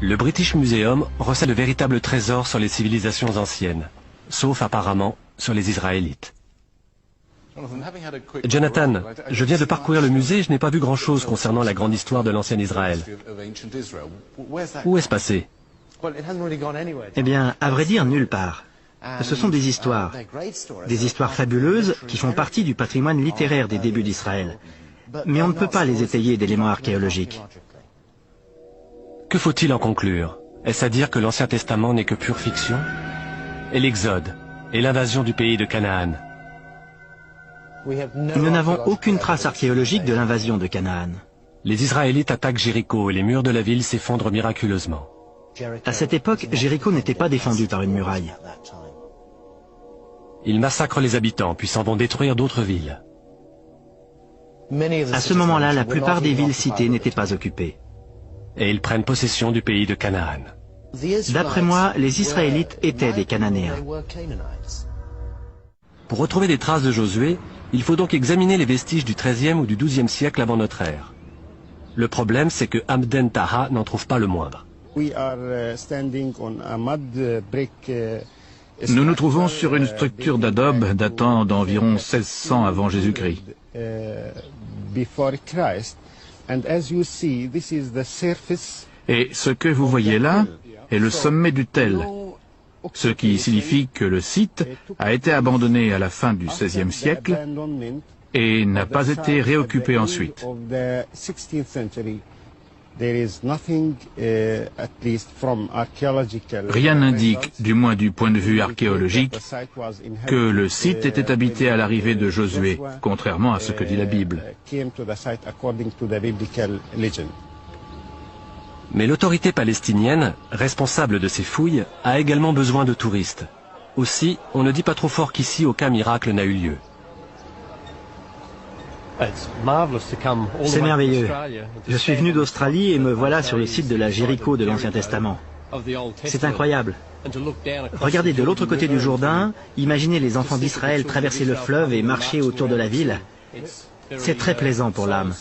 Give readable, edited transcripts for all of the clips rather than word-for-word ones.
Le British Museum recèle de véritables trésors sur les civilisations anciennes, sauf apparemment sur les Israélites. Jonathan, je viens de parcourir le musée et je n'ai pas vu grand-chose concernant la grande histoire de l'ancien Israël. Où est-ce passé? Eh bien, à vrai dire, nulle part. Ce sont des histoires fabuleuses qui font partie du patrimoine littéraire des débuts d'Israël. Mais on ne peut pas les étayer d'éléments archéologiques. Que faut-il en conclure? Est-ce à dire que l'Ancien Testament n'est que pure fiction? Et l'Exode, et l'invasion du pays de Canaan? Nous n'avons aucune trace archéologique de l'invasion de Canaan. Les Israélites attaquent Jéricho et les murs de la ville s'effondrent miraculeusement. À cette époque, Jéricho n'était pas défendu par une muraille. Ils massacrent les habitants, puis s'en vont détruire d'autres villes. À ce moment-là, la plupart des villes citées n'étaient pas occupées. Et ils prennent possession du pays de Canaan. D'après moi, les Israélites étaient des Cananéens. Pour retrouver des traces de Josué, il faut donc examiner les vestiges du XIIIe ou du XIIe siècle avant notre ère. Le problème, c'est que Hamden Taha n'en trouve pas le moindre. Nous nous trouvons sur une structure d'adobe datant d'environ 1600 avant Jésus-Christ. Et ce que vous voyez là est le sommet du tel, ce qui signifie que le site a été abandonné à la fin du XVIe siècle et n'a pas été réoccupé ensuite. Rien n'indique, du moins du point de vue archéologique, que le site était habité à l'arrivée de Josué, contrairement à ce que dit la Bible. Mais l'autorité palestinienne, responsable de ces fouilles, a également besoin de touristes. Aussi, on ne dit pas trop fort qu'ici aucun miracle n'a eu lieu. C'est merveilleux. Je suis venu d'Australie et me voilà sur le site de la Jéricho de l'Ancien Testament. C'est incroyable. Regardez de l'autre côté du Jourdain, imaginez les enfants d'Israël traverser le fleuve et marcher autour de la ville. C'est très plaisant pour l'âme.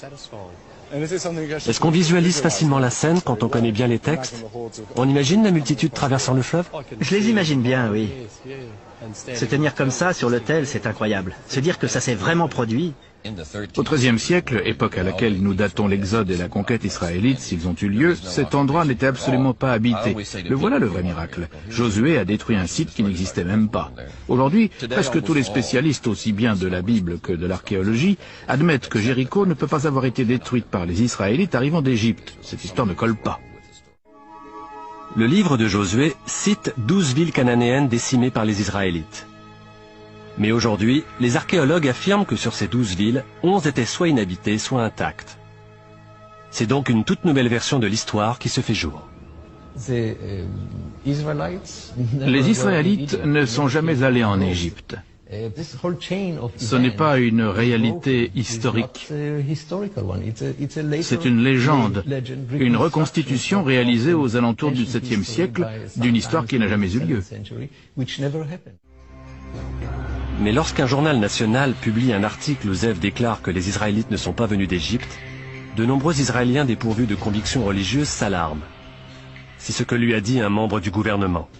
Est-ce qu'on visualise facilement la scène quand on connaît bien les textes? On imagine la multitude traversant le fleuve? Je les imagine bien, oui. Se tenir comme ça sur l'autel, c'est incroyable. Se dire que ça s'est vraiment produit. Au XIIIe siècle, époque à laquelle nous datons l'Exode et la conquête israélite, s'ils ont eu lieu, cet endroit n'était absolument pas habité. Le voilà le vrai miracle. Josué a détruit un site qui n'existait même pas. Aujourd'hui, presque tous les spécialistes, aussi bien de la Bible que de l'archéologie, admettent que Jéricho ne peut pas avoir été détruite par les Israélites arrivant d'Égypte. Cette histoire ne colle pas. Le livre de Josué cite 12 villes cananéennes décimées par les Israélites. Mais aujourd'hui, les archéologues affirment que sur ces 12 villes, 11 étaient soit inhabitées, soit intactes. C'est donc une toute nouvelle version de l'histoire qui se fait jour. Les Israélites ne sont jamais allés en Égypte. Ce n'est pas une réalité historique. C'est une légende, une reconstitution réalisée aux alentours du 7e siècle d'une histoire qui n'a jamais eu lieu. Mais lorsqu'un journal national publie un article où Zev déclare que les Israélites ne sont pas venus d'Égypte, de nombreux Israéliens dépourvus de convictions religieuses s'alarment. C'est ce que lui a dit un membre du gouvernement.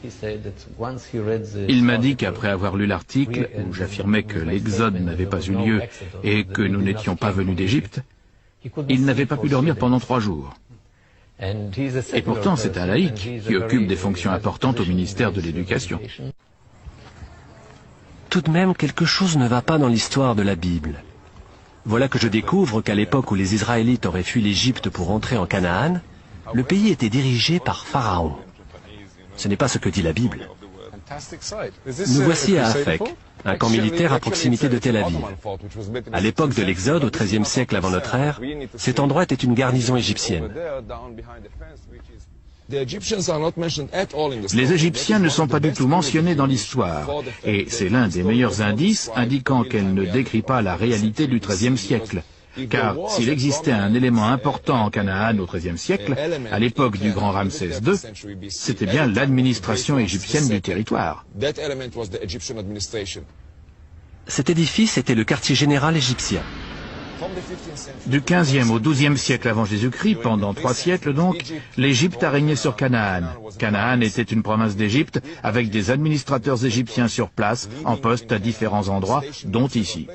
Il m'a dit qu'après avoir lu l'article, où j'affirmais que l'Exode n'avait pas eu lieu et que nous n'étions pas venus d'Égypte, il n'avait pas pu dormir pendant 3 jours. Et pourtant, c'est un laïc qui occupe des fonctions importantes au ministère de l'Éducation. Tout de même, quelque chose ne va pas dans l'histoire de la Bible. Voilà que je découvre qu'à l'époque où les Israélites auraient fui l'Égypte pour entrer en Canaan, le pays était dirigé par Pharaon. Ce n'est pas ce que dit la Bible. Nous voici à Aphek, un camp militaire à proximité de Tel Aviv. À l'époque de l'Exode, au XIIIe siècle avant notre ère, cet endroit était une garnison égyptienne. Les Égyptiens ne sont pas du tout mentionnés dans l'histoire, et c'est l'un des meilleurs indices indiquant qu'elle ne décrit pas la réalité du XIIIe siècle. Car s'il existait un élément important en Canaan au XIIIe siècle, à l'époque du grand Ramsès II, c'était bien l'administration égyptienne du territoire. Cet édifice était le quartier général égyptien. Du 15e au 12e siècle avant Jésus-Christ, pendant 3 siècles donc, l'Égypte a régné sur Canaan. Canaan était une province d'Égypte avec des administrateurs égyptiens sur place, en poste à différents endroits, dont ici.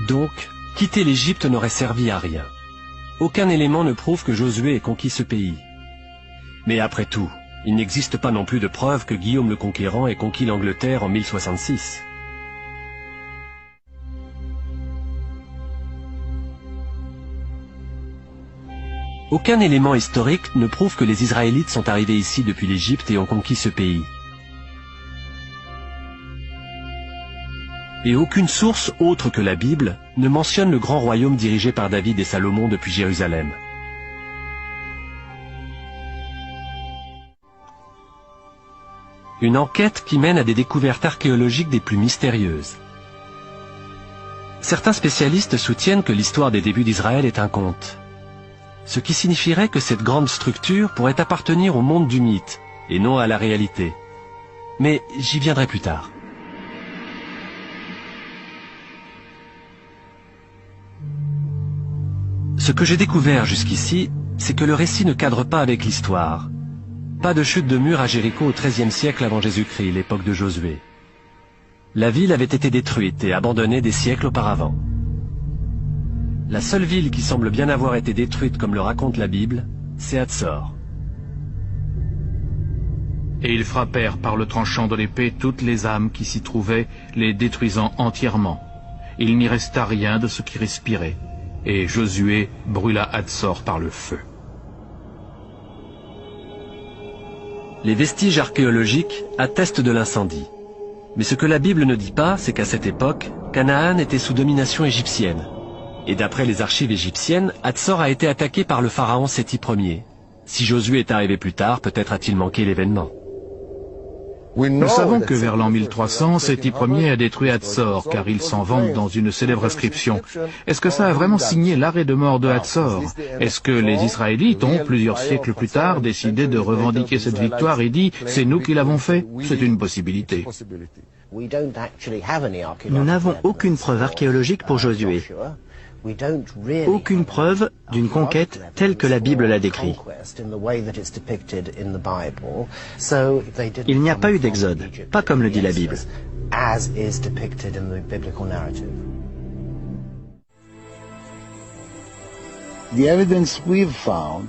Donc, quitter l'Égypte n'aurait servi à rien. Aucun élément ne prouve que Josué ait conquis ce pays. Mais après tout, il n'existe pas non plus de preuve que Guillaume le Conquérant ait conquis l'Angleterre en 1066. Aucun élément historique ne prouve que les Israélites sont arrivés ici depuis l'Égypte et ont conquis ce pays. Et aucune source autre que la Bible ne mentionne le grand royaume dirigé par David et Salomon depuis Jérusalem. Une enquête qui mène à des découvertes archéologiques des plus mystérieuses. Certains spécialistes soutiennent que l'histoire des débuts d'Israël est un conte, ce qui signifierait que cette grande structure pourrait appartenir au monde du mythe et non à la réalité. Mais j'y viendrai plus tard. Ce que j'ai découvert jusqu'ici, c'est que le récit ne cadre pas avec l'histoire. Pas de chute de mur à Jéricho au XIIIe siècle avant Jésus-Christ, l'époque de Josué. La ville avait été détruite et abandonnée des siècles auparavant. La seule ville qui semble bien avoir été détruite comme le raconte la Bible, c'est Hatzor. Et ils frappèrent par le tranchant de l'épée toutes les âmes qui s'y trouvaient, les détruisant entièrement. Il n'y resta rien de ce qui respirait. Et Josué brûla Hatzor par le feu. Les vestiges archéologiques attestent de l'incendie. Mais ce que la Bible ne dit pas, c'est qu'à cette époque, Canaan était sous domination égyptienne. Et d'après les archives égyptiennes, Hatzor a été attaqué par le pharaon Séti Ier. Si Josué est arrivé plus tard, peut-être a-t-il manqué l'événement. Nous savons que vers l'an 1300, Séti Ier a détruit Hatzor, car il s'en vante dans une célèbre inscription. Est-ce que ça a vraiment signé l'arrêt de mort de Hatzor? Est-ce que les Israélites ont, plusieurs siècles plus tard, décidé de revendiquer cette victoire et dit « c'est nous qui l'avons fait » C'est une possibilité. Nous n'avons aucune preuve archéologique pour Josué. Aucune preuve d'une conquête telle que la Bible la décrit. Il n'y a pas eu d'exode, pas comme le dit la Bible. The evidence we've found